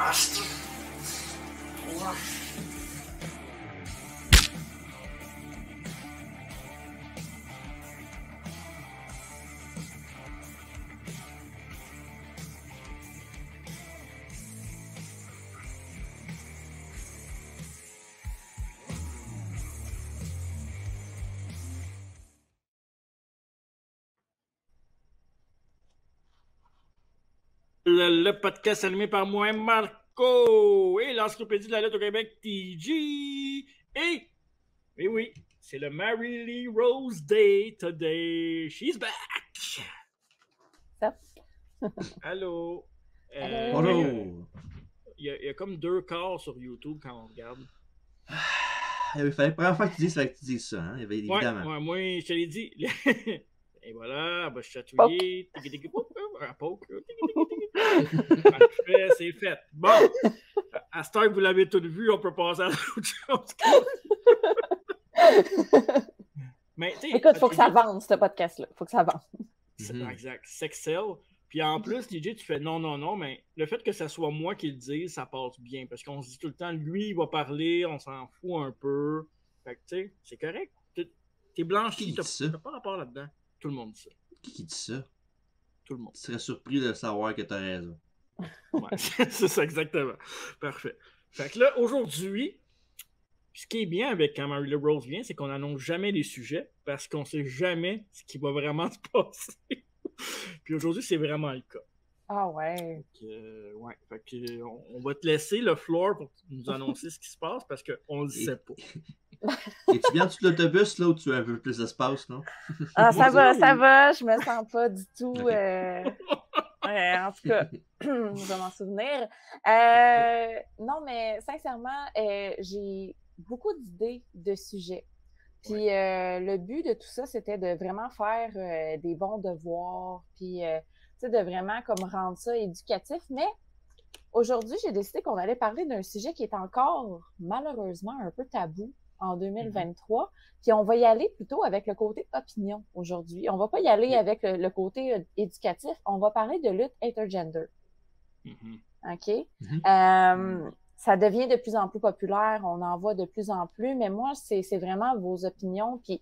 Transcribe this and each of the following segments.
Master. Le podcast animé par moi, Marco, et l'encyclopédie de la lutte au Québec, TG. Et oui, c'est le Mary Lee Rose Day today. She's back. Ça. Allô. Bonjour. Il y a comme 2 quarts sur YouTube quand on regarde. Il fallait la première fois que tu dises, il fallait que tu dises ça, hein? Évidemment. Ouais, moi, je te l'ai dit. Et voilà, elle va chatouiller. Poke. Parfait, c'est fait. Bon, à cette heure que vous l'avez tout vu, on peut passer à autre chose. Mais, écoute, faut que ça avance, ce podcast-là. Faut que ça avance. Exact. S'excelle. Puis en plus, DJ, tu fais non, mais le fait que ça soit moi qui le dise, ça passe bien. Parce qu'on se dit tout le temps, lui, il va parler, on s'en fout un peu. Fait que, tu sais, c'est correct. T'es blanchi, t'as pas rapport là-dedans. Tout le monde dit ça. Qui dit ça? Tout le monde. Tu serais surpris de savoir que t'as raison. Ouais, c'est ça, exactement. Parfait. Fait que là, aujourd'hui, ce qui est bien avec quand Mary Lee Rose vient, c'est qu'on n'annonce jamais les sujets parce qu'on sait jamais ce qui va vraiment se passer. Puis aujourd'hui, c'est vraiment le cas. Ah ouais. Fait que, on va te laisser le floor pour nous annoncer ce qui se passe parce qu'on ne le sait pas. Et tu viens de l'autobus là où tu as un peu plus d'espace, non? Ah, ça va, je me sens pas du tout. En tout cas, je vais m'en souvenir. Non, mais sincèrement, j'ai beaucoup d'idées de sujets. Puis le but de tout ça, c'était de vraiment faire des bons devoirs, puis de vraiment comme rendre ça éducatif. Mais aujourd'hui, j'ai décidé qu'on allait parler d'un sujet qui est encore malheureusement un peu tabou en 2023. Puis on va y aller plutôt avec le côté opinion aujourd'hui. On va pas y aller avec le côté éducatif. On va parler de lutte intergender. OK? Ça devient de plus en plus populaire. On en voit de plus en plus. Mais moi, c'est vraiment vos opinions. Puis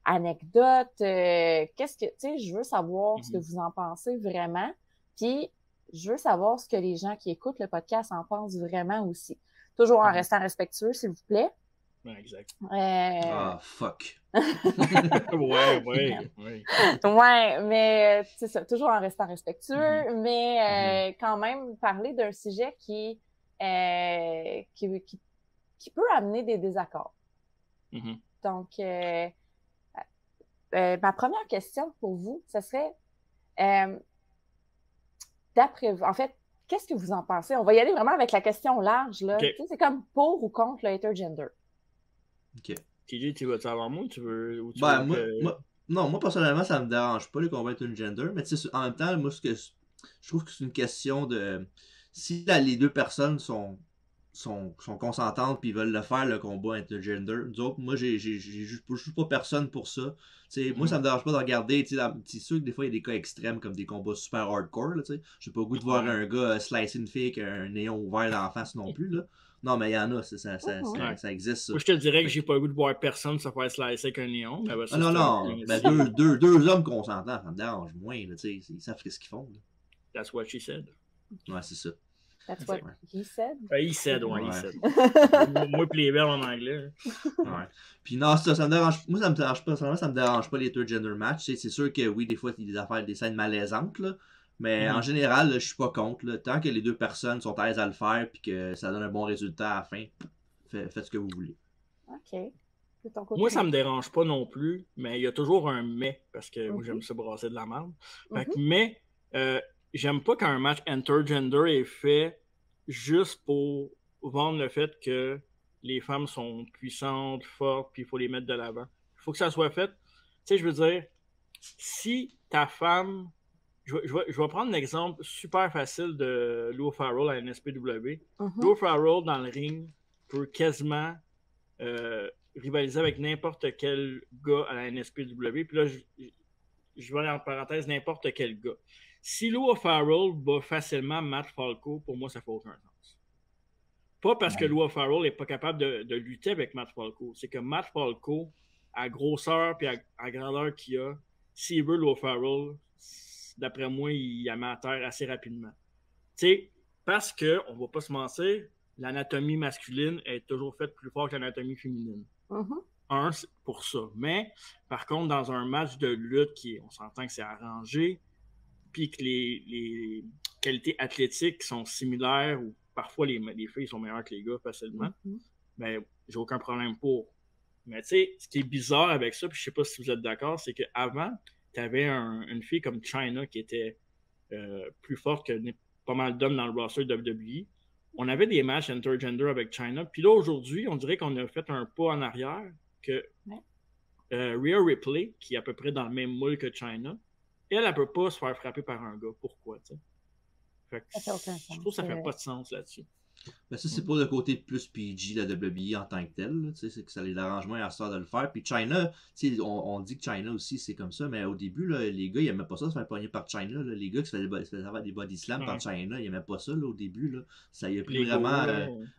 anecdotes. Qu'est-ce que... Tu sais, je veux savoir ce que vous en pensez vraiment. Puis je veux savoir ce que les gens qui écoutent le podcast en pensent vraiment aussi. Toujours en restant respectueux, s'il vous plaît. Ouais, exact. Fuck. Ouais. Ouais, mais c'est ça, toujours en restant respectueux, mais quand même parler d'un sujet qui peut amener des désaccords. Donc, ma première question pour vous, ce serait, d'après vous, en fait, qu'est-ce que vous en pensez? On va y aller vraiment avec la question large, là. Okay. Tu sais, c'est comme pour ou contre le intergender. OK. TJ, tu vas savoir moi ou tu veux... Moi, personnellement, ça me dérange pas les combats intergender, mais en même temps, moi, je trouve que c'est une question de... Si les deux personnes sont consentantes puis veulent le faire, le combat intergender, nous autres, moi, je suis pas personne pour ça. Moi, ça me dérange pas de regarder, c'est sûr que des fois, il y a des cas extrêmes comme des combats super hardcore, là, j'ai pas le goût de voir un gars slicer une fille avec un néon ouvert dans la face non plus, là. Non, mais il y en a, ça existe, ça. Moi, je te dirais que j'ai pas le goût de voir personne se faire slicer avec un néon. Mais deux hommes consentants, ça me dérange moins, là, ils savent ce qu'ils font. Là. That's what she said. Ouais, c'est ça. That's what he said? He said. Moi, puis les verbes en anglais. Ouais. Puis non, ça me dérange. Moi, ça me dérange pas. Ça me dérange pas les intergender matchs. C'est sûr que oui, des fois, il y a des scènes malaisantes, là. Mais en général, là, je suis pas contre. Là. Tant que les deux personnes sont à l'aise à le faire puis que ça donne un bon résultat à la fin, faites ce que vous voulez. OK. Moi, ça me dérange pas non plus, mais il y a toujours un mais, parce que moi, j'aime ça brasser de la merde. Mais j'aime pas quand un match intergender est fait juste pour vendre le fait que les femmes sont puissantes, fortes, puis il faut les mettre de l'avant. Il faut que ça soit fait. Tu sais, je veux dire, si ta femme... Je vais prendre l'exemple super facile de Lou Farrell à la NSPW. Lou Farrell, dans le ring, peut quasiment rivaliser avec n'importe quel gars à la NSPW. Puis là, je vais en parenthèse n'importe quel gars. Si Lou Farrell bat facilement Matt Falco, pour moi, ça fait aucun sens. Pas parce que Lou Farrell n'est pas capable de lutter avec Matt Falco. C'est que Matt Falco, à grosseur et à grandeur qu'il a, s'il veut Lou Farrell, d'après moi, il la met à terre assez rapidement. Tu sais, parce qu'on ne va pas se mentir, l'anatomie masculine est toujours faite plus fort que l'anatomie féminine. C'est pour ça. Mais, par contre, dans un match de lutte on s'entend que c'est arrangé, puis que les qualités athlétiques sont similaires, ou parfois les filles sont meilleures que les gars facilement, ben, j'ai aucun problème pour. Mais tu sais, ce qui est bizarre avec ça, puis je sais pas si vous êtes d'accord, c'est qu'avant, tu avais une fille comme Chyna qui était plus forte que pas mal d'hommes dans le roster de WWE. On avait des matchs intergender avec Chyna. Puis là, aujourd'hui, on dirait qu'on a fait un pas en arrière que Rhea Ripley, qui est à peu près dans le même moule que Chyna, elle ne peut pas se faire frapper par un gars. Pourquoi, tu sais? Fait que je trouve que ça fait pas de sens là-dessus. Ben ça, c'est pour le côté plus PG, la WWE en tant que tel. C'est que ça les arrange moins à ça de le faire. Puis Chyna, on dit que Chyna aussi, c'est comme ça, mais au début, là, les gars, ils n'aimaient pas ça se faire pogner par Chyna. Là. Les gars qui se faisaient avoir des body slams par Chyna, ils n'aimaient pas ça là, au début. Là. Ça y a pris vraiment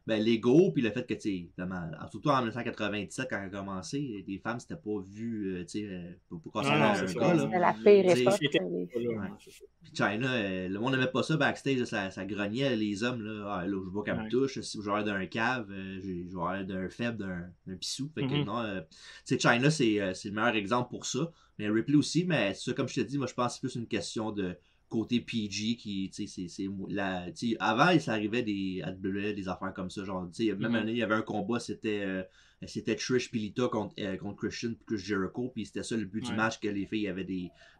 l'ego, puis le fait que, surtout en 1997, quand ça a commencé, les femmes, c'était pas vu pour casser un gars. C'était la pire époque. Puis Chyna, le monde n'aimait pas ça backstage, ça grognait les hommes. Là, je vois qu'elle me touche, si je vais d'un cave, je vais aller d'un faible, d'un pissou. Fait que non, Chyna, c'est le meilleur exemple pour ça. Mais Ripley aussi, mais ça, comme je te dis, moi je pense que c'est plus une question de côté PG qui, avant, ça arrivait à WWE, des affaires comme ça. Genre, même année, il y avait un combat, c'était Trish Pilita contre Christian plus Jericho, puis c'était ça le but du match, que les filles avaient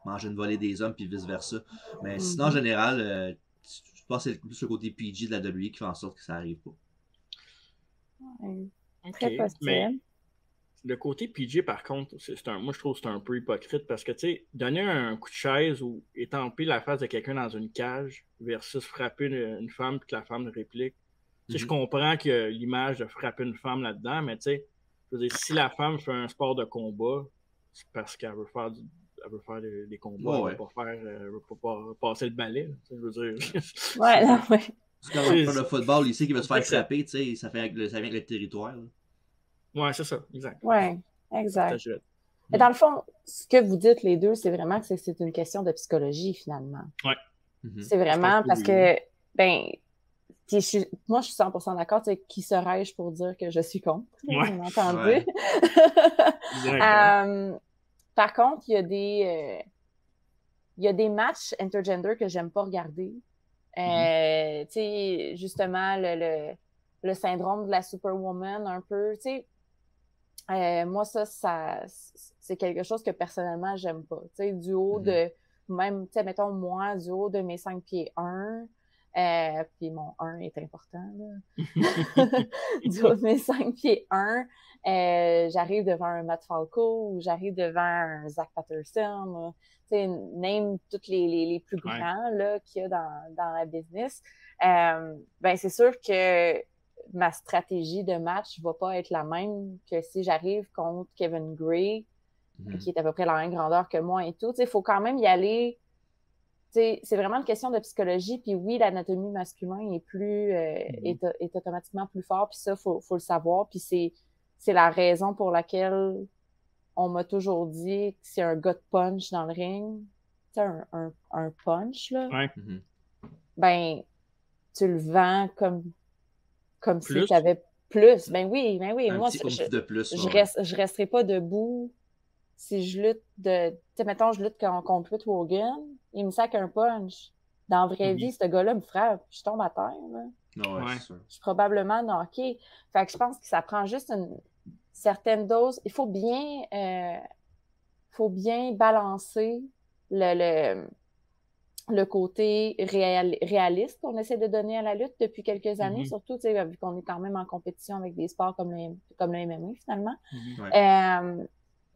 mangé une volée des hommes, puis vice-versa. Mais sinon, en général, je pense que c'est plus le côté PG de la WWE qui fait en sorte que ça n'arrive pas. Très possible. Mais le côté PG, par contre, moi je trouve que c'est un peu hypocrite parce que, tu sais, donner un coup de chaise ou étamper la face de quelqu'un dans une cage versus frapper une femme et que la femme réplique. Tu sais, je comprends que l'image de frapper une femme là-dedans, mais tu sais, je veux dire, si la femme fait un sport de combat, c'est parce qu'elle veut faire des combats, elle veut pas passer le balai. Je veux dire. C'est comme le football ici qui va se faire frapper, tu sais, ça vient avec le territoire. Là. Ouais, c'est ça, exact. Ouais, exact. Mais dans le fond, ce que vous dites les deux, c'est vraiment que c'est une question de psychologie, finalement. Ouais. C'est vraiment parce que, moi, je suis 100% d'accord. Qui serais-je pour dire que je suis contre? Vous m'entendez? Par contre, il y a des matchs intergender que j'aime pas regarder. Justement, le syndrome de la superwoman, un peu, moi, ça c'est quelque chose que personnellement, j'aime pas. Du haut de, même, mettons, moi, du haut de mes 5 pieds 1, puis mon 1 est important, là. Du haut de mes 5 pieds 1, j'arrive devant un Matt Falco ou j'arrive devant un Zach Patterson, name tous les plus grands là, qu'il y a dans la business. C'est sûr que ma stratégie de match va pas être la même que si j'arrive contre Kevin Gray, qui est à peu près la même grandeur que moi et tout. Il faut quand même y aller. C'est vraiment une question de psychologie. Puis oui, l'anatomie masculine est automatiquement plus fort. Puis ça, faut le savoir. Puis c'est la raison pour laquelle on m'a toujours dit que c'est un gars de punch dans le ring. Un punch, là. Ouais. Tu le vends comme si tu avais plus. Ben oui. Moi, je resterai pas debout si je lutte mettons, je lutte contre Whit Hogan, il me sac un punch. Dans la vraie vie, ce gars-là me frappe, je tombe à terre, là. C'est sûr. Je suis probablement knocké. Fait que je pense que ça prend juste une certaine dose. Il faut bien balancer le côté réaliste qu'on essaie de donner à la lutte depuis quelques années, surtout vu qu'on est quand même en compétition avec des sports comme le MMA, finalement.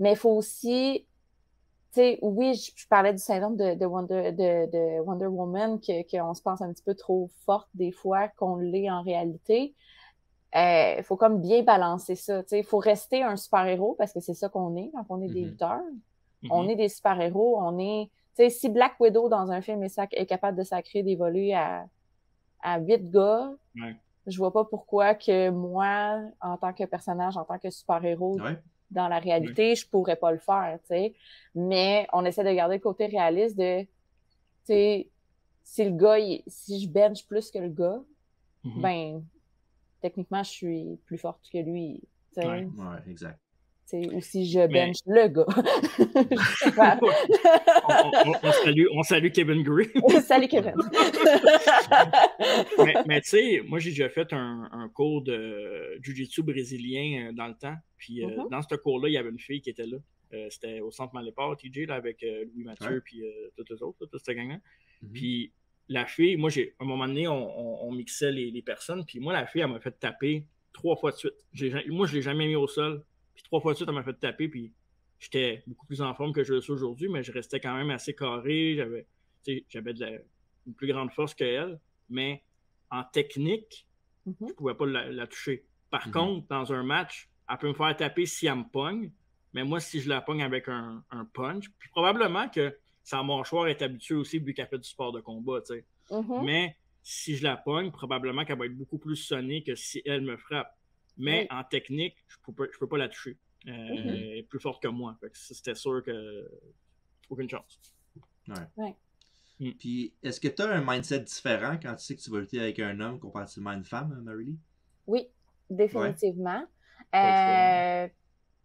Mais il faut aussi, oui, je parlais du syndrome de Wonder Woman, qu'on se pense un petit peu trop forte des fois, qu'on l'est en réalité. Il faut comme bien balancer ça. Il faut rester un super-héros parce que c'est ça qu'on est quand on est des lutteurs. On est des super-héros, on est sais, si Black Widow, dans un film, est capable de sacrer des volets à 8 gars, je vois pas pourquoi que moi, en tant que personnage, en tant que super-héros, dans la réalité, je pourrais pas le faire, tu sais. Mais on essaie de garder le côté réaliste de, tu sais, si je bench plus que le gars, ben, techniquement, je suis plus forte que lui, tu sais. Ouais, exact. Ou si je bench le gars. on salue Kevin Gray. Salut Kevin. mais tu sais, moi j'ai déjà fait un cours de Jiu-Jitsu brésilien dans le temps. Puis dans ce cours-là, il y avait une fille qui était là. C'était au centre Maléport, TJ, là, avec Louis Mathieu puis tous les autres, toute cette gang-là. Puis la fille, moi, à un moment donné, on mixait les personnes. Puis moi, la fille, elle m'a fait taper 3 fois de suite. Moi, je l'ai jamais mis au sol. Puis 3 fois de suite, elle m'a fait taper, puis j'étais beaucoup plus en forme que je le suis aujourd'hui, mais je restais quand même assez carré. J'avais une plus grande force qu'elle, mais en technique, je pouvais pas la toucher. Par contre, dans un match, elle peut me faire taper si elle me pogne, mais moi, si je la pogne avec un punch, puis probablement que sa mâchoire est habituée aussi, vu qu'elle fait du sport de combat, tu sais. Mais si je la pogne, probablement qu'elle va être beaucoup plus sonnée que si elle me frappe. Mais en technique, je peux pas la toucher. Elle est plus forte que moi. Fait que c'était sûr que aucune chance. Puis, est-ce que tu as un mindset différent quand tu sais que tu vas lutter avec un homme comparativement à une femme, Marie-Lee? Oui, définitivement.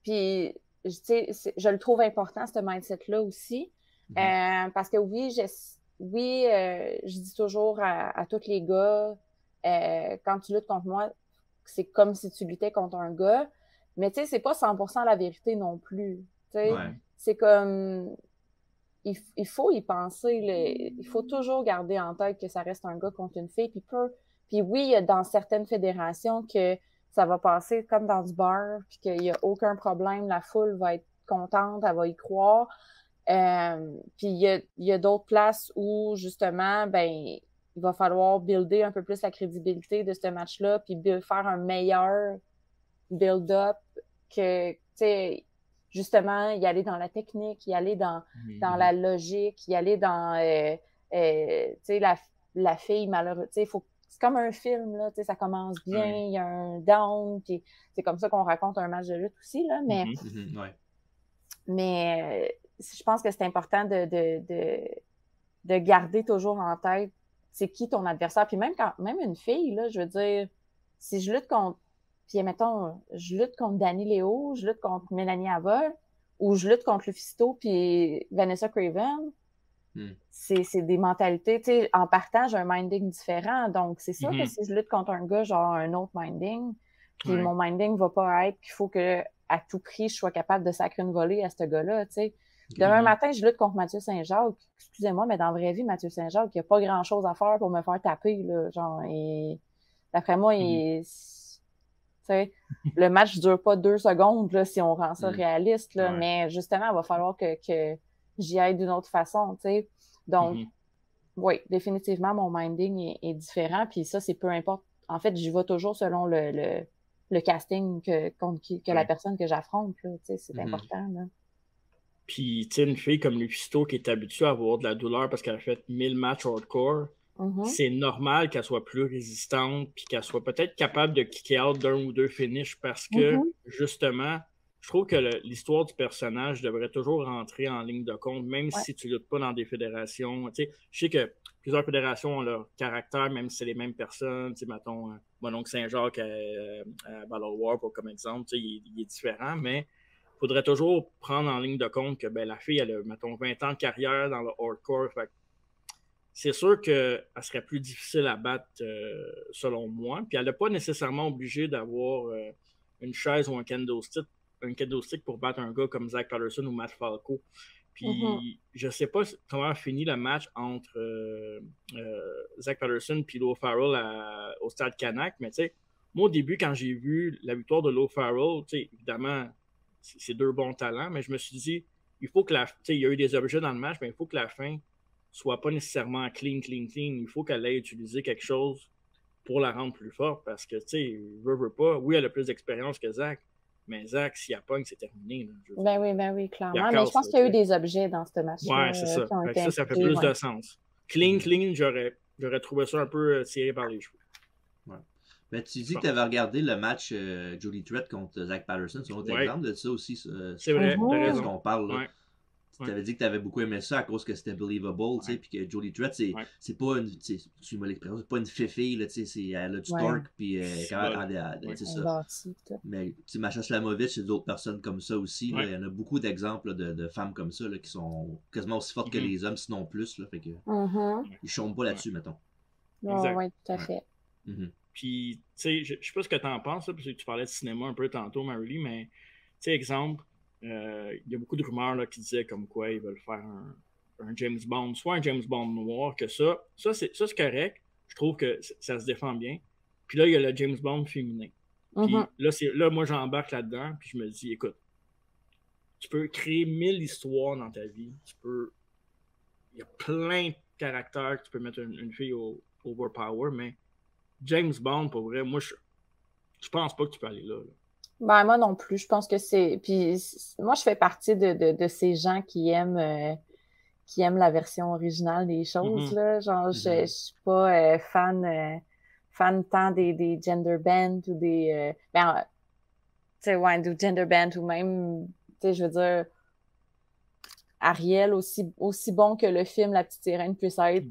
Puis, je le trouve important, ce mindset-là aussi. Parce que oui, je dis toujours à tous les gars, quand tu luttes contre moi, c'est comme si tu luttais contre un gars. Mais tu sais, c'est pas 100% la vérité non plus. C'est comme... Il faut y penser. Il faut toujours garder en tête que ça reste un gars contre une fille. Puis oui, il y a dans certaines fédérations que ça va passer comme dans du beurre, puis qu'il n'y a aucun problème. La foule va être contente, elle va y croire. Puis il y a d'autres places où, justement, ben il va falloir builder un peu plus la crédibilité de ce match-là, puis faire un meilleur build-up que, tu sais, justement, y aller dans la technique, y aller dans la logique, y aller dans, tu sais, la fille malheureuse, tu sais, c'est comme un film, là, tu sais, ça commence bien, il y a un down, puis c'est comme ça qu'on raconte un match de lutte aussi, là, mais... Mais je pense que c'est important de garder toujours en tête c'est qui ton adversaire. Puis même une fille, là, je veux dire, si je lutte contre, puis mettons, je lutte contre Dani Léo, je lutte contre Mélanie Avol, ou je lutte contre Lufisto puis Vanessa Craven, c'est des mentalités, tu sais, en partant, j'ai un minding différent. Donc, c'est sûr que si je lutte contre un gars, genre un autre minding, puis mon minding va pas être qu'il faut que à tout prix, je sois capable de sacrer une volée à ce gars-là, tu sais. Demain matin, je lutte contre Mathieu Saint-Jacques. Excusez-moi, mais dans la vraie vie, Mathieu Saint-Jacques, il n'y a pas grand-chose à faire pour me faire taper, là, genre, et d'après moi, tu sais, le match ne dure pas 2 secondes, là, si on rend ça réaliste, là, mais justement, il va falloir que j'y aille d'une autre façon, tu sais. Donc, oui, définitivement, mon minding est différent, puis ça, c'est peu importe. En fait, j'y vais toujours selon le casting que la personne que j'affronte, là, tu sais, c'est important, là. Puis, tu sais, une fille comme Lufisto qui est habituée à avoir de la douleur parce qu'elle a fait 1000 matchs hardcore, c'est normal qu'elle soit plus résistante puis qu'elle soit peut-être capable de kicker out d'un ou deux finishes parce que, justement, je trouve que l'histoire du personnage devrait toujours rentrer en ligne de compte, même si tu luttes pas dans des fédérations. Tu sais, je sais que plusieurs fédérations ont leur caractère, même si c'est les mêmes personnes. Tu sais, mettons, mon oncle Saint-Jacques à Battle War, comme exemple, tu sais, il est différent, mais il faudrait toujours prendre en ligne de compte que la fille, elle a, mettons, 20 ans de carrière dans le hardcore. Fait c'est sûr qu'elle serait plus difficile à battre, selon moi. Puis elle n'est pas nécessairement obligée d'avoir une chaise ou un kendo stick pour battre un gars comme Zach Patterson ou Matt Falco. Puis je sais pas comment a fini le match entre Zach Patterson et Lo Farrell au stade Canac, mais tu sais, moi au début, quand j'ai vu la victoire de Lo Farrell, tu sais, évidemment, c'est 2 bons talents, mais je me suis dit, il faut que il y a eu des objets dans le match, mais il faut que la fin soit pas nécessairement clean. Il faut qu'elle ait utilisé quelque chose pour la rendre plus forte parce que, tu sais, veut pas. Oui, elle a plus d'expérience que Zach, Mais Zach, s'il y a pogne, c'est terminé. Là, ben oui, clairement. Mais je pense qu'il y a eu des objets dans ce match-là. Ouais, c'est ça. Qui ont été ça fait plus de sens. Clean, j'aurais trouvé ça un peu tiré par les cheveux. Ouais. Ben, tu dis que tu avais regardé le match Jody Threat contre Zach Patterson. C'est un autre exemple de ça aussi. C'est vrai, t'as raison. Ce qu'on parle là. Tu avais dit que tu avais beaucoup aimé ça à cause que c'était believable, tu sais, puis que Jody Threat, c'est pas une, excuse-moi l'expression, c'est pas une fifille, là, tu sais, elle a du torque, puis c'est ça. Mais, tu sais, Masha Slamovich, c'est d'autres personnes comme ça aussi, là. Il y en a beaucoup d'exemples de femmes comme ça, là, qui sont quasiment aussi fortes que les hommes, sinon plus, là, fait que ils chôment pas là-dessus, mettons. Oui, tout à fait. Puis, tu sais, je sais pas ce que t'en penses, là, parce que tu parlais de cinéma un peu tantôt, Marie-Lee, mais, tu sais, exemple, il y a beaucoup de rumeurs là, qui disaient comme quoi ils veulent faire un James Bond, soit un James Bond noir, que ça c'est correct. Je trouve que ça se défend bien. Puis là, il y a le James Bond féminin. Puis là, moi, j'embarque là-dedans, puis je me dis, écoute, tu peux créer 1000 histoires dans ta vie. Il y a plein de caractères que tu peux mettre une fille au overpower, mais James Bond, pour vrai, moi, je pense pas que tu peux aller là. Ben, moi non plus. Je pense que c'est. Puis moi, je fais partie de ces gens qui aiment la version originale des choses. Là. Genre, je suis pas fan tant des gender bend ou des. Tu sais, ouais, du gender bend ou même, tu sais, je veux dire, Ariel, aussi bon que le film La Petite Sirène puisse être.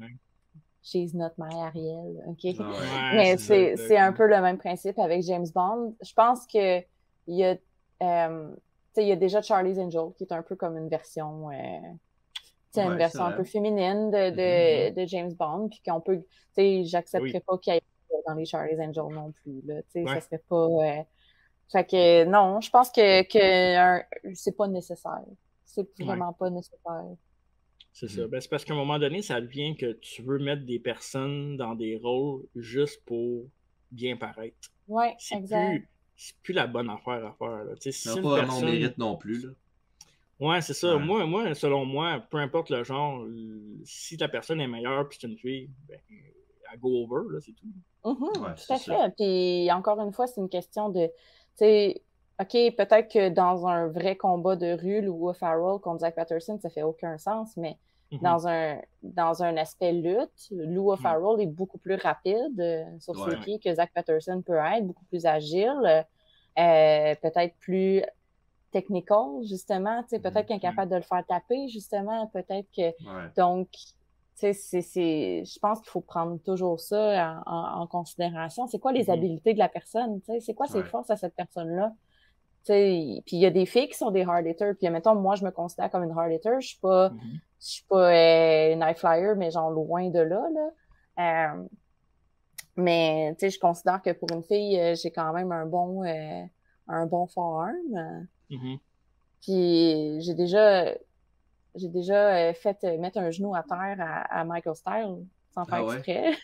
She's not my Ariel, OK? Mais c'est un peu le même principe avec James Bond. Je pense que il y a déjà Charlie's Angel, qui est un peu comme une version, une version un peu féminine de James Bond, puis qu'on peut, j'accepterais pas qu'il y ait dans les Charlie's Angel non plus, là, ça serait pas... Fait que non, je pense que c'est pas nécessaire. C'est vraiment pas nécessaire. C'est ça. Ben, c'est parce qu'à un moment donné, ça devient que tu veux mettre des personnes dans des rôles juste pour bien paraître. Oui, exact. C'est plus la bonne affaire à faire. Là. Si pas vraiment mérite non plus. Là. Ouais, c'est ça. Ouais. Moi, selon moi, peu importe le genre, si la personne est meilleure puis c'est une fille, ben, elle go over, là, c'est tout. Tout à fait. Puis encore une fois, c'est une question de, OK, peut-être que dans un vrai combat de rue, Lou Farrell contre Zach Patterson, ça fait aucun sens, mais dans un aspect lutte, Lou Farrell est beaucoup plus rapide sur ses pieds que Zach Patterson peut être, beaucoup plus agile, peut-être plus technical, justement, peut-être qu'il est capable de le faire taper, justement, peut-être que... Donc, je pense qu'il faut prendre toujours ça en considération. C'est quoi les habiletés de la personne? C'est quoi ses forces à cette personne-là? Puis il y a des filles qui sont des hard hitters. Puis mettons, moi, je me considère comme une hard hitter. Je suis pas une high flyer, mais genre loin de là. Mais je considère que pour une fille, j'ai quand même un bon forearm. Puis j'ai déjà fait mettre un genou à terre à Michael Styles sans faire exprès.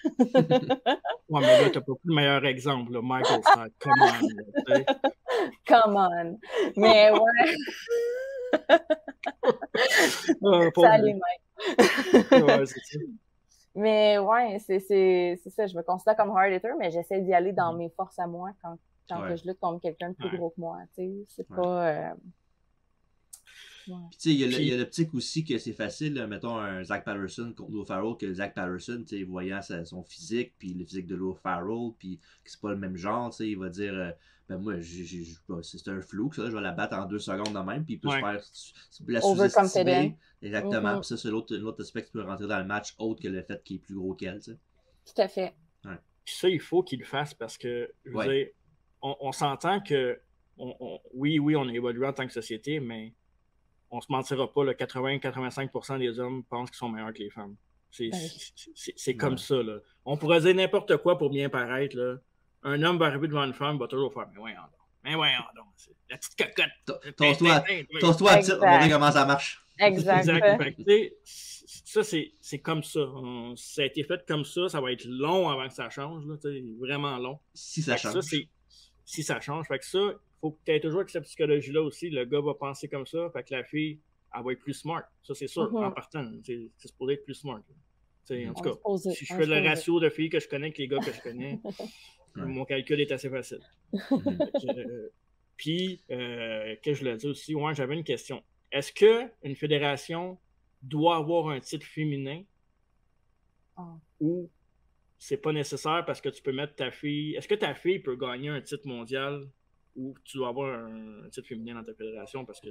Ouais, mais là, t'as pas pris le meilleur exemple, là. Michael Styles. Come on. Là, come on. Mais ouais. Salut, Mike. Ouais, c'est ça. Mais ouais, c'est ça. Je me considère comme hard hitter, mais j'essaie d'y aller dans mes forces à moi quand que je lutte contre quelqu'un de plus gros que moi. C'est pas... Puis tu sais, il y a l'optique aussi que c'est facile, là, mettons un Zach Patterson contre Lou Farrell, que Zach Patterson, tu sais, voyant son physique, puis le physique de Lou Farrell, puis que c'est pas le même genre, tu sais, il va dire, ben moi, c'est un flou, ça, je vais la battre en 2 secondes de même, puis il peut se faire la sous-estimer. Exactement, puis ça, c'est l'autre aspect qui peut rentrer dans le match, autre que le fait qu'il est plus gros qu'elle, tu sais. Tout à fait. Puis ça, il faut qu'il le fasse parce que, je veux dire, on s'entend que, oui, on a évolué en tant que société, mais on se mentira pas, 80-85% des hommes pensent qu'ils sont meilleurs que les femmes. C'est comme ça. Là. On pourrait dire n'importe quoi pour bien paraître. Là. Un homme va arriver devant une femme, va toujours faire « Mais voyons donc. La petite cocotte. » Tosse-toi à titre, on va voir comment ça marche. Exact. Ça, c'est comme ça. Ça a été fait comme ça. Ça va être long avant que ça change. Là, vraiment long. Si ça change. Si ça change. Fait que ça, faut que tu aies toujours avec cette psychologie-là aussi. Le gars va penser comme ça. Fait que la fille, elle va être plus smart. Ça, c'est sûr, en partant. C'est supposé être plus smart. En tout cas, si je fais le ratio de filles que je connais avec les gars que je connais, mon calcul est assez facile. Puis, que je le dis aussi, ouais, j'avais une question. Est-ce qu'une fédération doit avoir un titre féminin ou c'est pas nécessaire parce que tu peux mettre ta fille... Est-ce que ta fille peut gagner un titre mondial ou tu dois avoir un titre féminin dans ta fédération parce que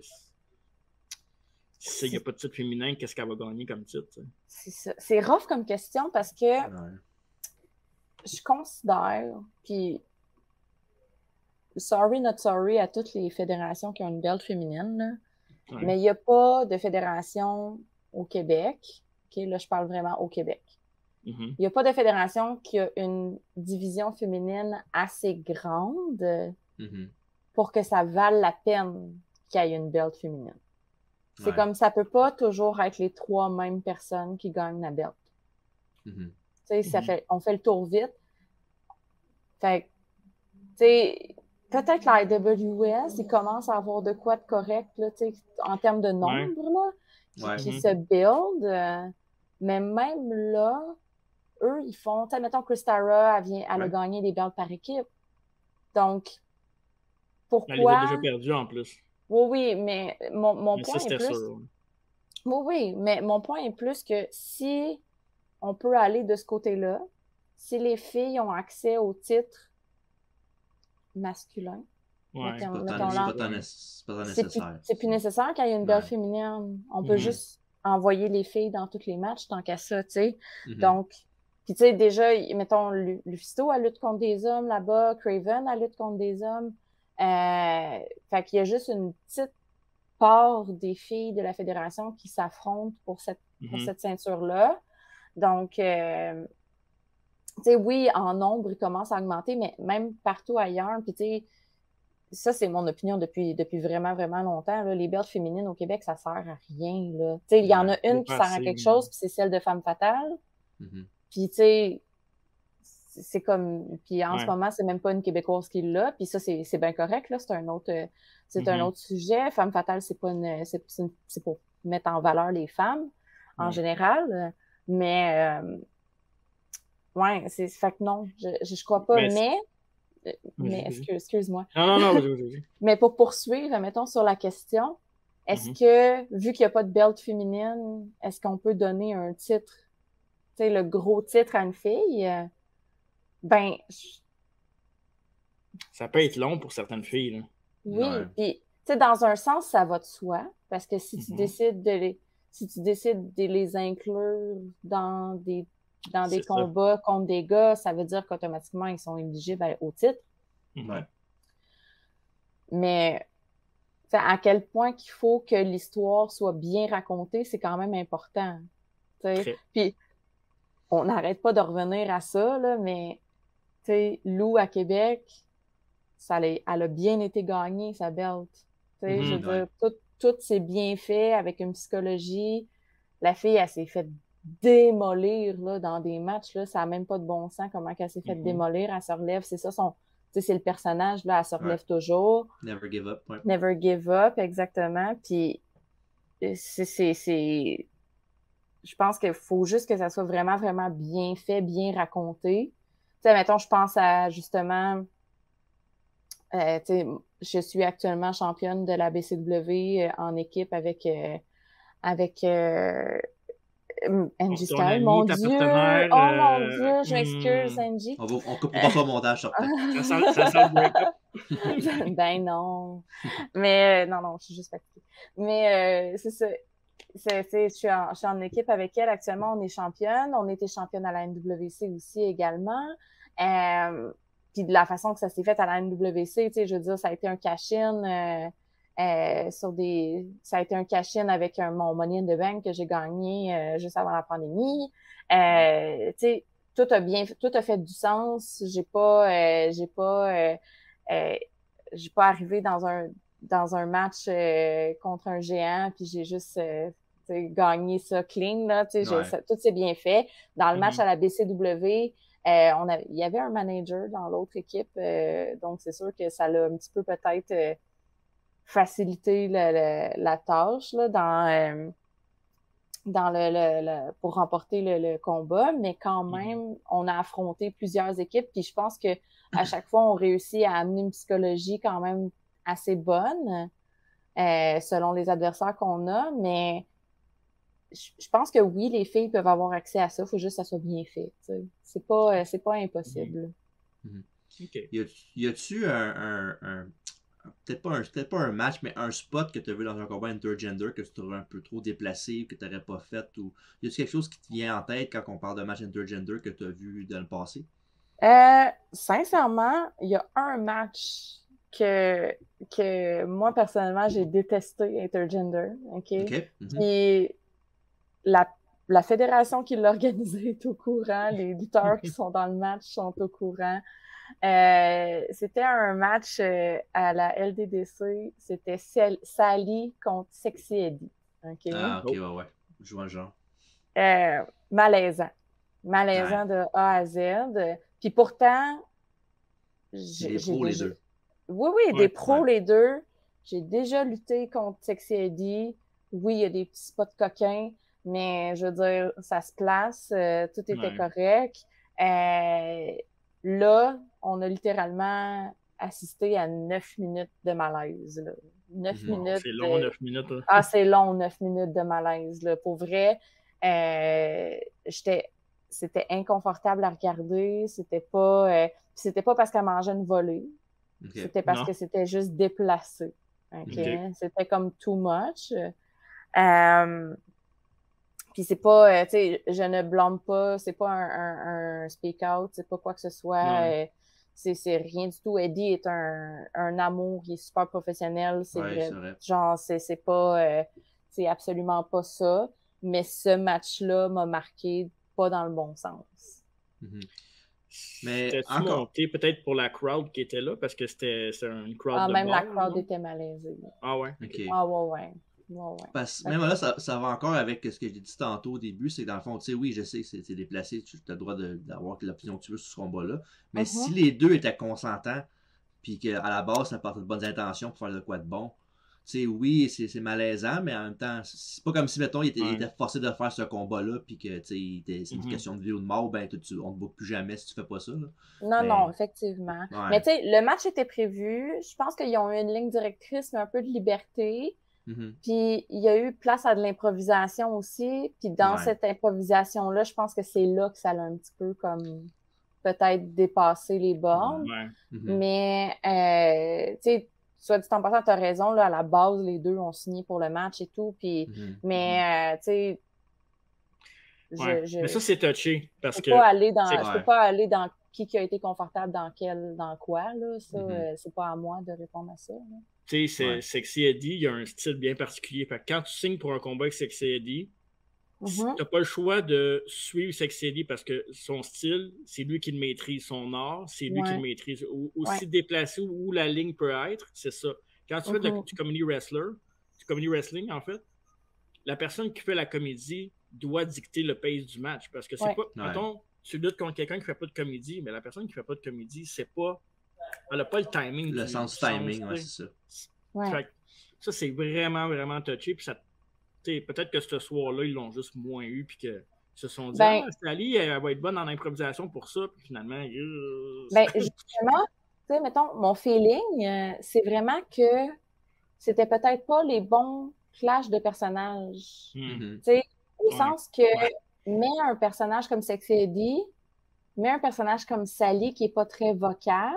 s'il n'y a pas de titre féminin, qu'est-ce qu'elle va gagner comme titre? C'est ça. C'est rough comme question parce que je considère, puis sorry not sorry à toutes les fédérations qui ont une belt féminine, là, mais il n'y a pas de fédération au Québec. Okay, là, je parle vraiment au Québec. Il n'y a pas de fédération qui a une division féminine assez grande pour que ça vale la peine qu'il y ait une belt féminine. C'est comme ça peut pas toujours être les 3 mêmes personnes qui gagnent la belt. Tu sais, on fait le tour vite. Fait que, tu sais, peut-être la IWS, ils commencent à avoir de quoi de correct, là, tu sais, en termes de nombre, là, qui se build. Mais même là, eux, ils font, tu sais, mettons, Kristara, elle a gagné des belts par équipe. Donc, pourquoi... Elle les a déjà perdues en plus. Oui, mais mon point est plus... Sûr. Oui, mais mon point est plus que si on peut aller de ce côté-là, si les filles ont accès au titre masculin, c'est pas nécessaire. C'est plus nécessaire qu'il y ait une belt féminine. On peut juste envoyer les filles dans tous les matchs tant qu'à ça, tu sais. Donc, puis tu sais, déjà, mettons, Lufisto, elle lutte contre des hommes là-bas, Craven, elle lutte contre des hommes. Fait qu'il y a juste une petite part des filles de la fédération qui s'affrontent pour cette ceinture-là. Donc, tu sais, oui, en nombre, il commence à augmenter, mais même partout ailleurs, puis tu sais, ça, c'est mon opinion depuis vraiment, vraiment longtemps, là, les belts féminines au Québec, ça sert à rien, là. Tu sais, il y en a une qui sert à quelque chose, puis c'est celle de Femme Fatale. Puis, tu sais, c'est comme... Puis en ce moment, c'est même pas une Québécoise qui l'a, puis ça, c'est bien correct, là, c'est un autre sujet. Femme Fatale, c'est pas c'est pour mettre en valeur les femmes, en général, mais... ouais, fait que non, je crois pas, mais excuse-moi. Non. Mais pour poursuivre, mettons, sur la question, est-ce que, vu qu'il n'y a pas de belt féminine, est-ce qu'on peut donner un titre, tu sais, le gros titre à une fille? Ben... Ça peut être long pour certaines filles, là. Oui, puis, tu sais, dans un sens, ça va de soi, parce que si tu décides de les inclure dans des combats contre des gars, ça veut dire qu'automatiquement, ils sont éligibles au titre. Mais à quel point qu'il faut que l'histoire soit bien racontée, c'est quand même important. Puis, on n'arrête pas de revenir à ça, là, mais Lou à Québec, elle a bien été gagnée, sa belt. Je veux dire, tout s'est bien fait avec une psychologie. La fille, elle s'est fait démolir là, dans des matchs, là, ça n'a même pas de bon sens comment elle s'est fait démolir, elle se relève, c'est ça c'est le personnage, là, elle se relève toujours. Never give up. Never give up, exactement. Puis je pense qu'il faut juste que ça soit vraiment, vraiment bien fait, bien raconté. Tu sais, mettons, je pense à justement, tu sais, je suis actuellement championne de la BCW en équipe avec Angie Style, mon Dieu! Oh mon Dieu, je m'excuse, Angie. On coupera pas au montage, certain. Ça sent le break-up. Ben non. Mais non, je suis juste fatiguée. Mais c'est ça. Je suis en équipe avec elle. Actuellement, on est championne. On était championne à la NWC aussi également. Puis de la façon que ça s'est fait à la NWC, tu sais, je veux dire, ça a été un cash-in. Ça a été un cash-in avec mon Money in the Bank que j'ai gagné juste avant la pandémie. Tu sais, tout a fait du sens. J'ai pas arrivé dans un match contre un géant puis j'ai juste gagné ça clean là. Tu sais, tout s'est bien fait. Dans le match à la BCW, il y avait un manager dans l'autre équipe, donc c'est sûr que ça l'a un petit peu peut-être faciliter la tâche là, pour remporter le combat, mais quand même, on a affronté plusieurs équipes, puis je pense que à chaque fois, on réussit à amener une psychologie quand même assez bonne selon les adversaires qu'on a, mais je pense que oui, les filles peuvent avoir accès à ça, il faut juste que ça soit bien fait. C'est pas impossible. Okay. Y a-tu peut-être pas un match, mais un spot que tu as vu dans un combat intergender que tu trouves un peu trop déplacé, que tu n'aurais pas fait, ou y a-tu quelque chose qui te vient en tête quand on parle de match intergender que tu as vu dans le passé? Sincèrement, il y a un match que moi, personnellement, j'ai détesté intergender, OK? Puis la fédération qui l'a organisé est au courant, les lutteurs qui sont dans le match sont au courant. C'était un match à la LDDC, c'était Sally contre Sexy Eddie. Okay? Ah, ok, ouais. Je vois le genre. Malaisant. Malaisant de A à Z. Puis pourtant, des pros les deux. Oui, des pros les deux. J'ai déjà lutté contre Sexy Eddie. Oui, il y a des petits spots coquins, mais je veux dire, ça se place, tout était correct. Là, on a littéralement assisté à 9 minutes de malaise. Là. 9 minutes. C'est long, 9 minutes. Hein. Ah, c'est long, 9 minutes de malaise. Là. Pour vrai, c'était inconfortable à regarder. C'était pas parce qu'elle mangeait une volée. Okay. C'était parce que c'était juste déplacé. Okay? C'était comme too much. Puis c'est pas, tu sais, je ne blâme pas, c'est pas un speak-out, c'est pas quoi que ce soit. C'est rien du tout. Eddie est un amour, il est super professionnel. C'est vrai. Genre, c'est pas, c'est absolument pas ça. Mais ce match-là m'a marqué pas dans le bon sens. Mais c'était-tu monté peut-être pour la crowd qui était là? Parce que c'était une crowd de même mort, la crowd était malaisée. Ah ouais? Okay. Ah ouais. Parce que même là, ça va encore avec ce que j'ai dit tantôt au début, c'est que dans le fond, tu sais, oui, je sais que c'est déplacé, tu as le droit d'avoir l'opinion que tu veux sur ce combat-là, mais si les deux étaient consentants, puis qu'à la base, ça partait de bonnes intentions pour faire de quoi de bon, tu sais, oui, c'est malaisant, mais en même temps, c'est pas comme si, mettons, il était forcé de faire ce combat-là, puis que, tu sais, c'est une question de vie ou de mort, ben, on te boucle plus jamais si tu fais pas ça. Là. Non, effectivement. Mais tu sais, le match était prévu, je pense qu'ils ont eu une ligne directrice, mais un peu de liberté. Puis il y a eu place à de l'improvisation aussi. Puis dans cette improvisation-là, je pense que c'est là que ça a un petit peu comme peut-être dépassé les bornes. Mais tu sais, soit dit en passant, tu as raison, là, à la base, les deux ont signé pour le match et tout. Puis, mais tu sais, mais ça, c'est touché. Parce que je peux pas aller dans qui a été confortable dans quoi. Là. Ça, c'est pas à moi de répondre à ça. Là. Tu sais, Sexy Eddie, il y a un style bien particulier. Fait que quand tu signes pour un combat avec Sexy Eddie, tu n'as pas le choix de suivre Sexy Eddie parce que son style, c'est lui qui le maîtrise. Son art, c'est lui qui le maîtrise. Aussi déplacé où la ligne peut être, c'est ça. Quand tu fais du comedy wrestling, en fait, la personne qui fait la comédie doit dicter le pace du match. Parce que c'est pas, mettons, tu luttes contre quelqu'un qui fait pas de comédie, mais la personne qui fait pas de comédie, c'est pas... Elle n'a pas le timing. Le sens du timing, c'est ça. Ouais. Ça, c'est vraiment, vraiment touché. Puis ça, peut-être que ce soir-là, ils l'ont juste moins eu. Puis qu'ils se sont dit, Sally, elle va être bonne en improvisation pour ça. Puis finalement, justement, tu sais, mettons, mon feeling, c'est vraiment que c'était peut-être pas les bons clashs de personnages. Tu sais, au sens que mets un personnage comme Sexy Eddie, mais un personnage comme Sally qui est pas très vocal,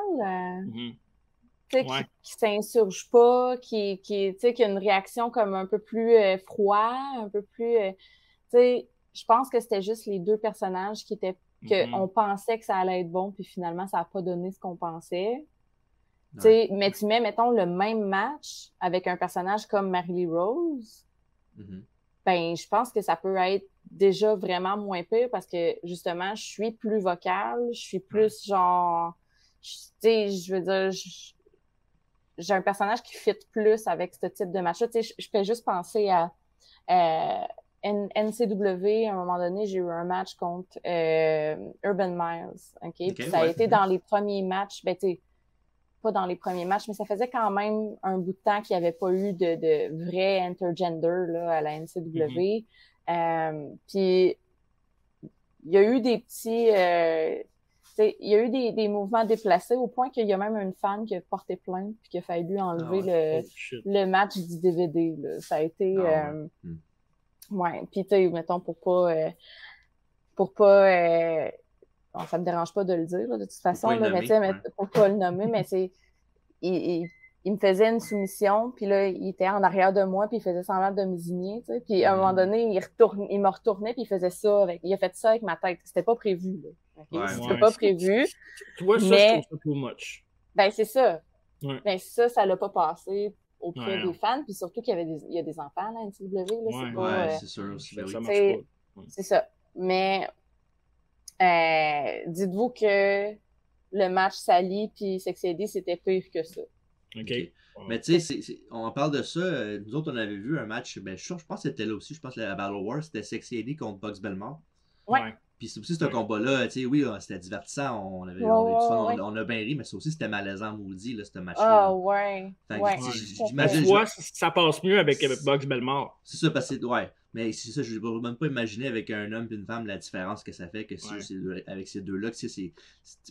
qui s'insurge pas, qui a une réaction comme un peu plus froid, un peu plus... je pense que c'était juste les deux personnages qui étaient... on pensait que ça allait être bon, puis finalement, ça n'a pas donné ce qu'on pensait. Mais tu mets, mettons, le même match avec un personnage comme Marie Lee Rose, ben, je pense que ça peut être déjà vraiment moins pire parce que, justement, je suis plus vocale, je suis plus genre... Tu sais, je veux dire, j'ai un personnage qui fit plus avec ce type de match-là. Tu sais, je fais juste penser à NCW. À un moment donné, j'ai eu un match contre Urban Miles. Puis ça a été dans les premiers matchs. Ben, tu sais, pas dans les premiers matchs, mais ça faisait quand même un bout de temps qu'il n'y avait pas eu de vrai intergender là, à la NCW. Puis il y a eu des petits... il y a eu des mouvements déplacés au point qu'il y a même une fan qui a porté plainte puis qui a fallu enlever le match du DVD. Là. Ça a été... ouais. Puis, tu sais, mettons, pour pas... bon, ça me dérange pas de le dire, là, de toute façon, là, mais tu sais, pour pas le nommer, mais c'est... Il me faisait une soumission, puis là, il était en arrière de moi, puis il faisait semblant de me désigner, tu sais. Puis à un moment donné, il m'a retourné, puis il faisait ça il a fait ça avec ma tête. C'était pas prévu, là. Okay? C'était pas prévu. Tu vois, ça, je trouve ça too much. Ben, c'est ça. Ouais. Ben, ça l'a pas passé auprès des fans, puis surtout qu'il y a des enfants, là, NCW, là. C'est pas... c'est sûr aussi. Ben, ça marche pas. C'est ça. Mais, dites-vous que le match Sally puis Sexy Eddie, c'était pire que ça. OK. Mais tu sais, on parle de ça. Nous autres, on avait vu un match. Ben, je pense que c'était là aussi. Je pense que la Battle War, c'était Sexy Eddie contre Bugs Belmont. Ouais. Puis c'est aussi ce combat-là. Tu sais, oui, c'était divertissant. On avait eu du fun. On a bien ri, mais c'est aussi c'était malaisant maudit, là, ce match-là. Ah, ouais. J'imagine. Tu vois, ça passe mieux avec Bugs Belmont. C'est ça, parce que. Ouais. Mais c'est ça, je ne peux même pas imaginer avec un homme et une femme la différence que ça fait que avec ces deux-là. C'est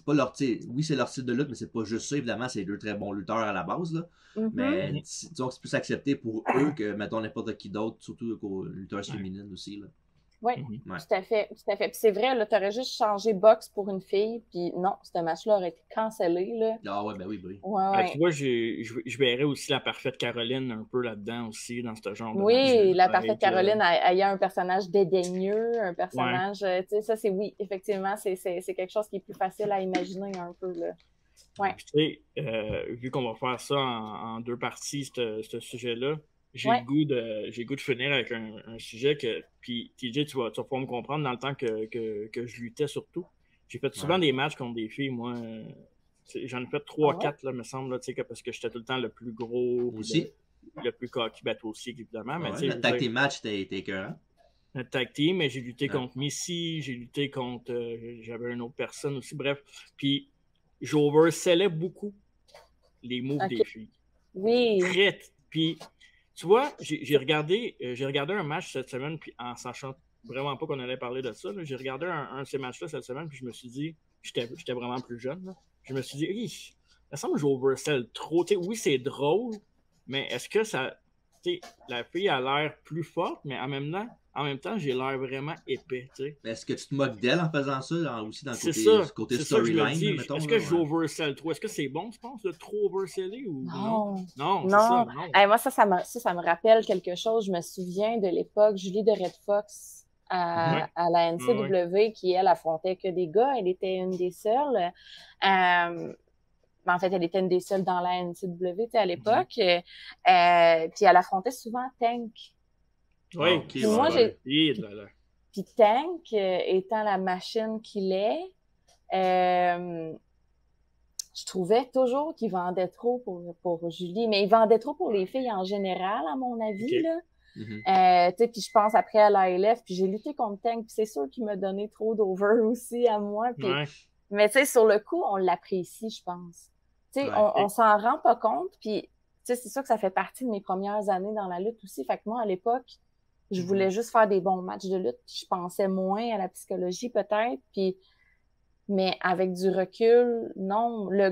pas leur. Oui, c'est leur style de lutte, mais c'est pas juste ça. Évidemment, c'est deux très bons lutteurs à la base. Là. Mais disons que c'est plus accepté pour eux que, mettons, n'importe qui d'autre, surtout aux lutteurs féminines aussi. Là. Oui, tout à fait. Puis c'est vrai, tu aurais juste changé box pour une fille, puis non, ce match-là aurait été cancellé. Là. Ah ouais, ben oui, ben oui. Ouais. Tu vois, je verrais aussi la parfaite Caroline un peu là-dedans aussi, dans ce genre de match. Oui, la parfaite avec, Caroline, il y a un personnage dédaigneux, un personnage, tu sais, ça c'est effectivement, c'est quelque chose qui est plus facile à imaginer un peu, là. Ouais. Puis, tu sais, vu qu'on va faire ça en deux parties, ce sujet-là, j'ai le goût de finir avec un sujet que. Puis, TJ, tu vas pouvoir me comprendre dans le temps que je luttais surtout. J'ai fait souvent des matchs contre des filles, moi. J'en ai fait 3-4, là, me semble, là, parce que j'étais tout le temps le plus gros. Aussi. Le plus cocky, ben, toi aussi, évidemment. Mais, le tag team match, t'es écœurant. Le tag team, mais j'ai lutté contre Missy, j'ai lutté contre. J'avais une autre personne aussi, bref. Puis, j'oversellais beaucoup les moves des filles. Oui. Puis. Tu vois, j'ai regardé un match cette semaine, puis en sachant vraiment pas qu'on allait parler de ça, j'ai regardé un de ces matchs-là cette semaine, puis je me suis dit, j'étais vraiment plus jeune, là, je me suis dit, il me semble que j'oversell trop. T'sais, oui, c'est drôle, mais est-ce que ça... La fille a l'air plus forte, mais en même temps, j'ai l'air vraiment épais. T'sais. Mais est-ce que tu te moques d'elle en faisant ça, aussi dans le côté storyline? Est-ce que j'oversell trop? Est-ce que c'est bon, je pense, de trop overseller ou non? Non, c'est ça, non. Hey, moi, ça me rappelle quelque chose. Je me souviens de l'époque, Julie de Red Fox à la NCW, qui, elle, affrontait que des gars. Elle était une des seules. En fait, elle était une des seules dans la NCW à l'époque. Puis elle affrontait souvent Tank. Oui, ok. Puis moi, Puis Tank, étant la machine qu'il est, je trouvais toujours qu'il vendait trop pour Julie. Mais il vendait trop pour les filles en général, à mon avis. Là. Puis je pense après à l'ALF, puis j'ai lutté contre Tank, puis c'est sûr qu'il m'a donné trop d'over aussi à moi. Puis... Mais tu sais, sur le coup, on l'apprécie, je pense. On s'en rend pas compte, puis c'est sûr que ça fait partie de mes premières années dans la lutte aussi. Fait que moi, à l'époque, je voulais juste faire des bons matchs de lutte, puis je pensais moins à la psychologie peut-être, puis mais avec du recul, non, la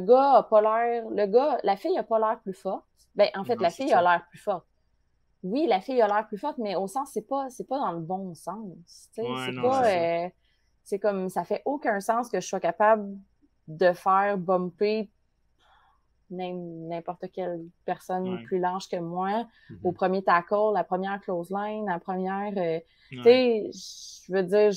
fille a pas l'air plus forte. Ben en fait, la fille a l'air plus forte. Oui, la fille a l'air plus forte, mais au sens c'est pas dans le bon sens. C'est comme ça fait aucun sens que je sois capable de faire bumper n'importe quelle personne plus large que moi au premier tackle, la première clothesline, la première tu sais, je veux dire,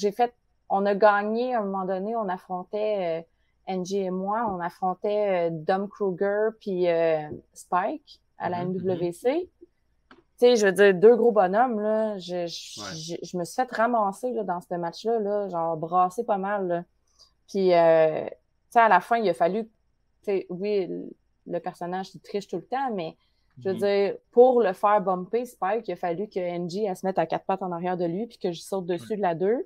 on a gagné à un moment donné, on affrontait NG et moi, on affrontait Dom Kruger puis Spike à la NWC. Tu sais, je veux dire, deux gros bonhommes, là, je me suis fait ramasser là, dans ce match-là, là, genre brasser pas mal. Là. Puis, tu sais, à la fin, il a fallu, tu sais, oui, le personnage il triche tout le temps, mais je veux dire, pour le faire bumper, Spike, il a fallu que NG elle se mette à quatre pattes en arrière de lui, puis que je saute dessus de la 2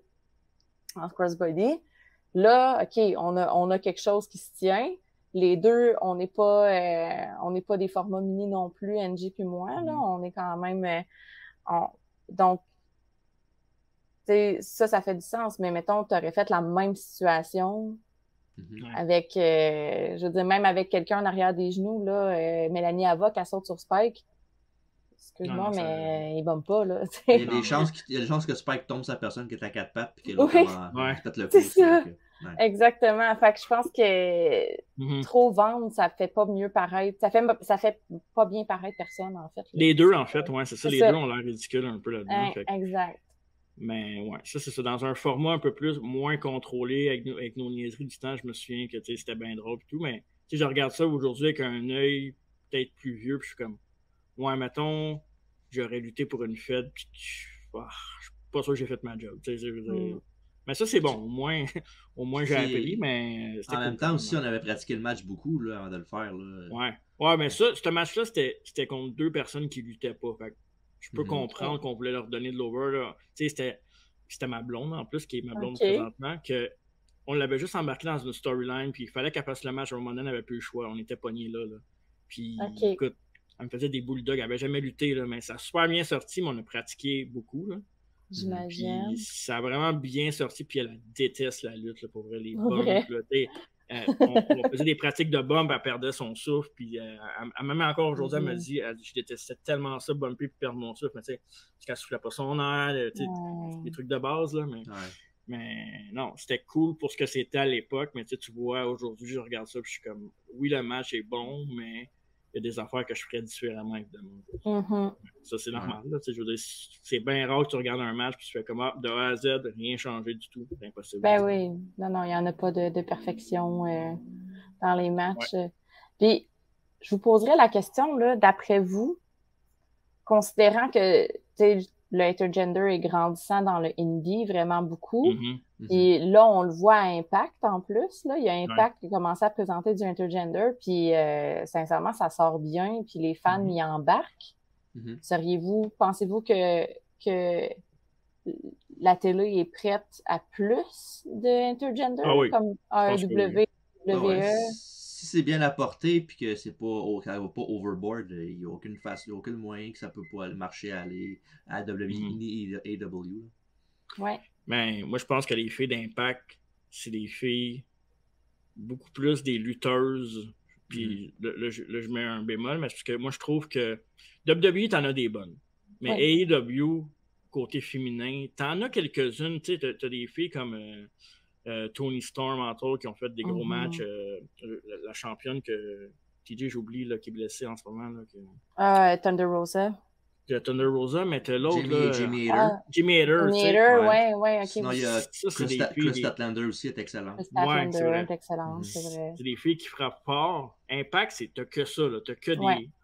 en crossbody. Là, OK, on a quelque chose qui se tient. Les deux, on n'est pas des formats mini non plus, NG puis moi, là. On est quand même... donc, tu sais, ça fait du sens. Mais mettons, tu aurais fait la même situation Avec, je veux dire, même avec quelqu'un en arrière des genoux, là, Mélanie Havoc, elle saute sur Spike. Excuse-moi, mais il bombe pas, là. Il y a des chances que Spike tombe sur la personne qui est à 4 pattes puis que l'autre se pète le pouce. C'est ça. Exactement. Fait que je pense que trop vendre, ça fait pas mieux paraître. Ça fait pas bien paraître personne, en fait. Là. Les deux, en fait, c'est ça. Les deux ont l'air ridicules un peu là-dedans. Exact. Mais ouais, ça, c'est ça. Dans un format un peu moins contrôlé avec nos niaiseries du temps, je me souviens que c'était bien drôle et tout. Mais je regarde ça aujourd'hui avec un œil peut-être plus vieux, puis je suis comme, ouais, mettons, j'aurais lutté pour une Fed, puis je suis pas sûr que j'ai fait ma job. Mais ça, c'est bon. Au moins j'ai appris, mais en même temps aussi, on avait pratiqué le match beaucoup là, avant de le faire. Là. Ouais, mais ce match-là, c'était contre 2 personnes qui luttaient pas. Fait que je peux comprendre qu'on voulait leur donner de l'over. C'était ma blonde, en plus, qui est ma blonde présentement, que on l'avait juste embarqué dans une storyline, puis il fallait qu'elle fasse le match. À un moment donné, on n'avait plus le choix. On était pognés là. Puis, écoute, elle me faisait des bulldogs. Elle n'avait jamais lutté, là, mais ça a super bien sorti, mais on a pratiqué beaucoup. Là. J'imagine. Puis ça a vraiment bien sorti, puis elle déteste la lutte, là, pour vrai, les bombes. On faisait des pratiques de bombes, elle perdait son souffle, puis même encore aujourd'hui, elle me dit, je détestais tellement ça, bumper puis perdre mon souffle, mais tu sais, parce qu'elle soufflait pas son air, des trucs de base, là, mais non, c'était cool pour ce que c'était à l'époque, mais tu vois, aujourd'hui, je regarde ça, puis je suis comme, oui, le match est bon, mais il y a des affaires que je ferais différemment, évidemment. Ça, c'est normal. Là, je veux dire, c'est bien rare que tu regardes un match et tu fais comme de A à Z, rien changé du tout. C'est impossible. Ben oui. Non, il n'y en a pas de perfection dans les matchs. Puis, je vous poserais la question, là, d'après vous, considérant que le intergender est grandissant dans le indie vraiment beaucoup, et là, on le voit à Impact en plus. Là. Il y a Impact qui a commencé à présenter du intergender, puis sincèrement, ça sort bien, puis les fans y embarquent. Pensez-vous que la télé est prête à plus de intergender comme AEW, WWE? Si c'est bien apporté puis que c'est pas overboard, il n'y a aucun moyen que ça peut pas marcher à aller à WWE et AEW. Ouais. Mais moi, je pense que les filles d'Impact, c'est des filles beaucoup plus des lutteuses. Puis là, je mets un bémol, mais parce que moi, je trouve que WWE, t'en as des bonnes. Mais AEW, côté féminin, t'en as quelques-unes. Tu sais, t'as des filles comme Toni Storm, entre autres, qui ont fait des gros matchs. La championne que TJ, j'oublie, qui est blessée en ce moment. Là, Thunder Rosa. Thunder Rosa, mais t'as l'autre. Jimmy Hater. Jimmy Hater, Jimmy Hater, ouais. Sinon, il y a Chris Statlander aussi est excellent. Chris Statlander est excellent, c'est vrai. C'est des filles qui frappent fort. Impact, t'as que ça, là. T'as que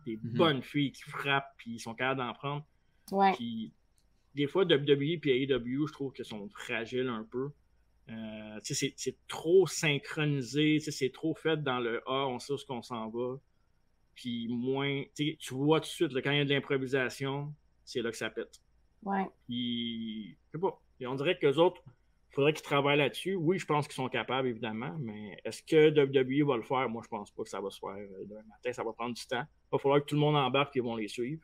des bonnes filles qui frappent, puis ils sont capables d'en prendre. Puis, des fois, WWE et AEW, je trouve qu'elles sont fragiles un peu. C'est trop synchronisé, c'est trop fait dans le on sait où qu'on s'en va. Puis moins, tu vois tout de suite, là, quand il y a de l'improvisation, c'est là que ça pète. Puis, je sais pas. Et on dirait qu'eux autres, il faudrait qu'ils travaillent là-dessus. Oui, je pense qu'ils sont capables, évidemment, mais est-ce que WWE va le faire? Moi, je pense pas que ça va se faire demain matin. Ça va prendre du temps. Il va falloir que tout le monde embarque et ils vont les suivre.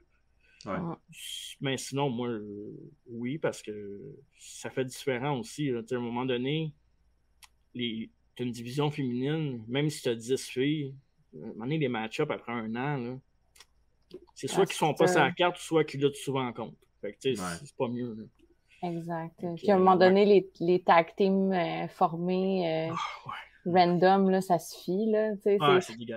Mais sinon, moi, oui, parce que ça fait différent aussi. Là. À un moment donné, t'as une division féminine, même si t'as 10 filles, à un moment donné, les match-ups après un an, là, c'est soit qu'ils sont pas sur la carte, soit qu'ils luttent souvent en compte. Fait que, c'est pas mieux. Là. Exact. Puis à un moment donné, les tag teams formés random, là, ça suffit. Là,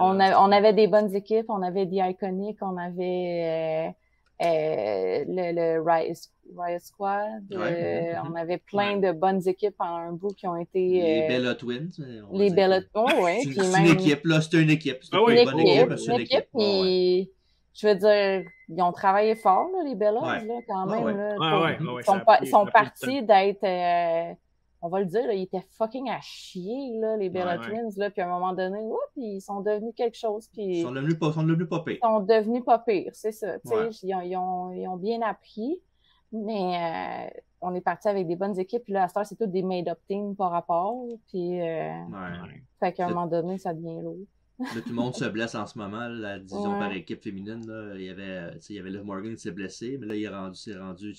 on avait des bonnes équipes, on avait des Iconic, on avait le Riot Squad. On avait plein de bonnes équipes en un bout qui ont été... les Bella Twins. Les Bella Twins, oui. C'est une équipe, là. C'est une équipe. C'est une bonne équipe. C'est une équipe. Puis, je veux dire, ils ont travaillé fort, là, les Bellas, là, quand même. Là, ils sont partis d'être... on va le dire, là, ils étaient fucking à chier, là, les Bella Twins. Là, puis à un moment donné, ils sont devenus quelque chose. Puis, ils sont devenus pas pires. Ils sont devenus pas pires, c'est ça. Ils ont bien appris. Mais on est parti avec des bonnes équipes. Puis là, à cette heure, c'est tout des made-up teams par rapport. Puis, fait qu'à un moment donné, ça devient lourd. Là, tout le monde se blesse en ce moment, là, la division par équipe féminine. Là, il y avait Liv Morgan qui s'est blessé, mais là, c'est rendu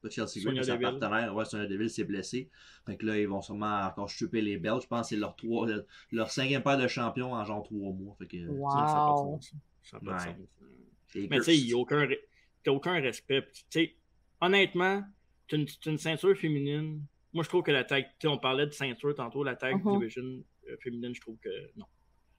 pas Chelsea Green, mais sa partenaire, Sonya Deville s'est blessé. Donc là, ils vont sûrement encore choper les belts. Je pense que c'est leur 5e paire de champions en genre 3 mois. Fait que, wow. Ça n'a pas de sens. Mais tu sais, il n'y a aucun respect. T'sais, honnêtement, c'est une ceinture féminine. Moi, je trouve que la tag, on parlait de ceinture tantôt, la tag division féminine, je trouve que non.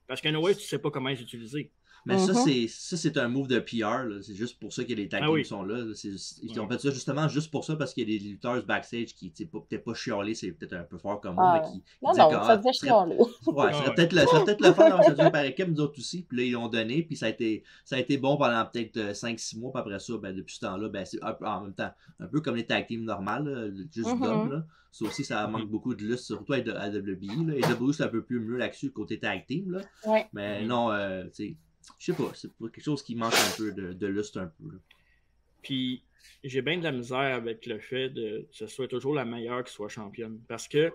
Parce qu'à Noël, tu ne sais pas comment les utiliser. Mais ça, c'est un move de PR. C'est juste pour ça que les tag teams sont là. Ils ont fait ça justement juste pour ça, parce qu'il y a des lutteurs backstage qui, peut-être pas chialés, c'est peut-être un peu fort comme moi, mais qui ça devait chialer. Ouais, ça serait peut-être le fun d'avoir cette par équipe, nous autres aussi. Puis là, ils l'ont donné, puis ça a été bon pendant peut-être 5-6 mois. Puis après ça, depuis ce temps-là, c'est en même temps un peu comme les tag teams normales, juste d'hommes. Là. Ça aussi, ça manque beaucoup de lustre, surtout à WWE. Là. Et WWE, c'est un peu plus mieux là-dessus, côté tag team. Là. Ouais. Mais non, tu sais, je sais pas, c'est quelque chose qui manque un peu de lustre un peu. Là. Puis j'ai bien de la misère avec le fait que ce soit toujours la meilleure qui soit championne. Parce que,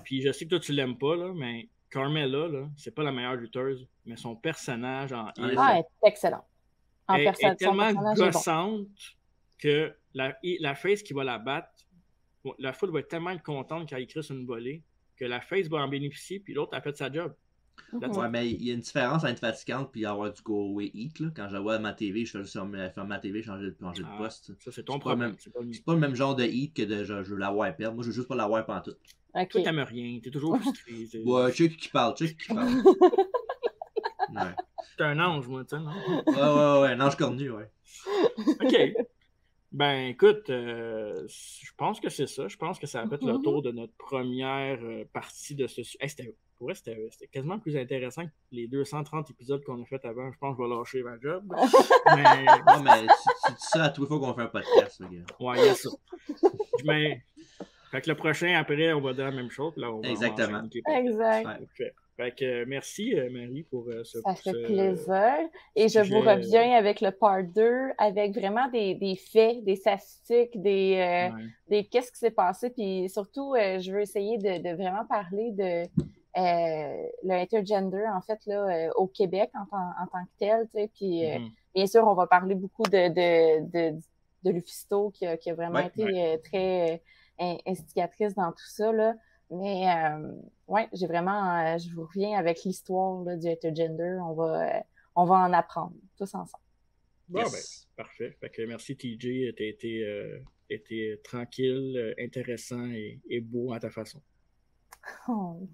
puis je sais que toi tu l'aimes pas, là, mais Carmella, là, c'est pas la meilleure lutteuse, mais son personnage elle est excellent. Elle est tellement gossante que la face qui va la battre, la foule va être tellement contente quand il crisse une volée que la face va en bénéficier, puis l'autre a fait sa job. Ouais, mais il y a une différence entre être fatigante et avoir du go-away heat. Là. Quand je la vois à ma TV, je fais juste sur ma TV changer de poste. Ça, c'est ton problème. C'est pas le même genre de heat que de je veux la voir perdre. Moi, je veux juste pas la voir pendant tout. Okay. Toi, t'aimes rien. T'es toujours frustré. Ouais, tu sais qui parle. Ouais. T'es un ange, moi, tu sais, non? Ouais, un ange cornu, ouais. OK. Ben, écoute, je pense que c'est ça. Je pense que ça a fait le tour de notre première partie de ce... C'était quasiment plus intéressant que les 230 épisodes qu'on a fait avant. Je pense que je vais lâcher ma job. Mais... Non, mais tu dis ça à tous les fois qu'on fait un podcast, le gars. Ouais, il y a ça. Mais... Fait que le prochain, après, on va dire la même chose. Là, exactement. Exact. Fait que merci, Marie, pour ce... Ça fait plaisir. Et je vous reviens avec le part 2, avec vraiment des faits, des statistiques, des qu'est-ce qui s'est passé. Puis surtout, je veux essayer de vraiment parler de le intergender, en fait, là, au Québec en tant que tel. Tu sais. Puis bien sûr, on va parler beaucoup de Lufisto qui a vraiment été très instigatrice dans tout ça, là. Mais j'ai vraiment, je vous reviens avec l'histoire du intergender. On va en apprendre tous ensemble. Bon, ben, parfait. Fait que merci TJ, t'as été tranquille, intéressant et beau à ta façon. Oh.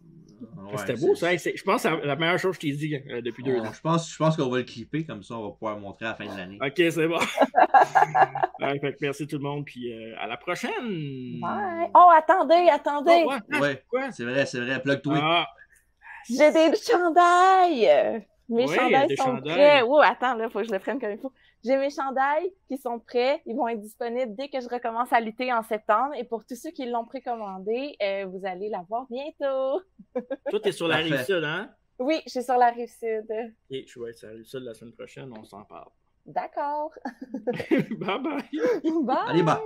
C'était beau, ça. Je pense que c'est la meilleure chose que je t'ai dit depuis 2 ans. Je pense qu'on va le clipper, comme ça on va pouvoir le montrer à la fin de l'année. OK, c'est bon. Fait que merci tout le monde, puis à la prochaine. Bye. Oh, attendez. Oh, ouais. Quoi? C'est vrai, plug-toi. J'ai des chandails. Mes chandails sont prêts. Oh, attends, là, faut que je le prenne comme il faut. J'ai mes chandails qui sont prêts. Ils vont être disponibles dès que je recommence à lutter en septembre. Et pour tous ceux qui l'ont précommandé, vous allez l'avoir bientôt. Toi, t'es sur la Rive-Sud, hein? Oui, je suis sur la Rive-Sud. Et je vais être sur la Rive-Sud la semaine prochaine. On s'en parle. D'accord. Bye. Bye. Allez, bye.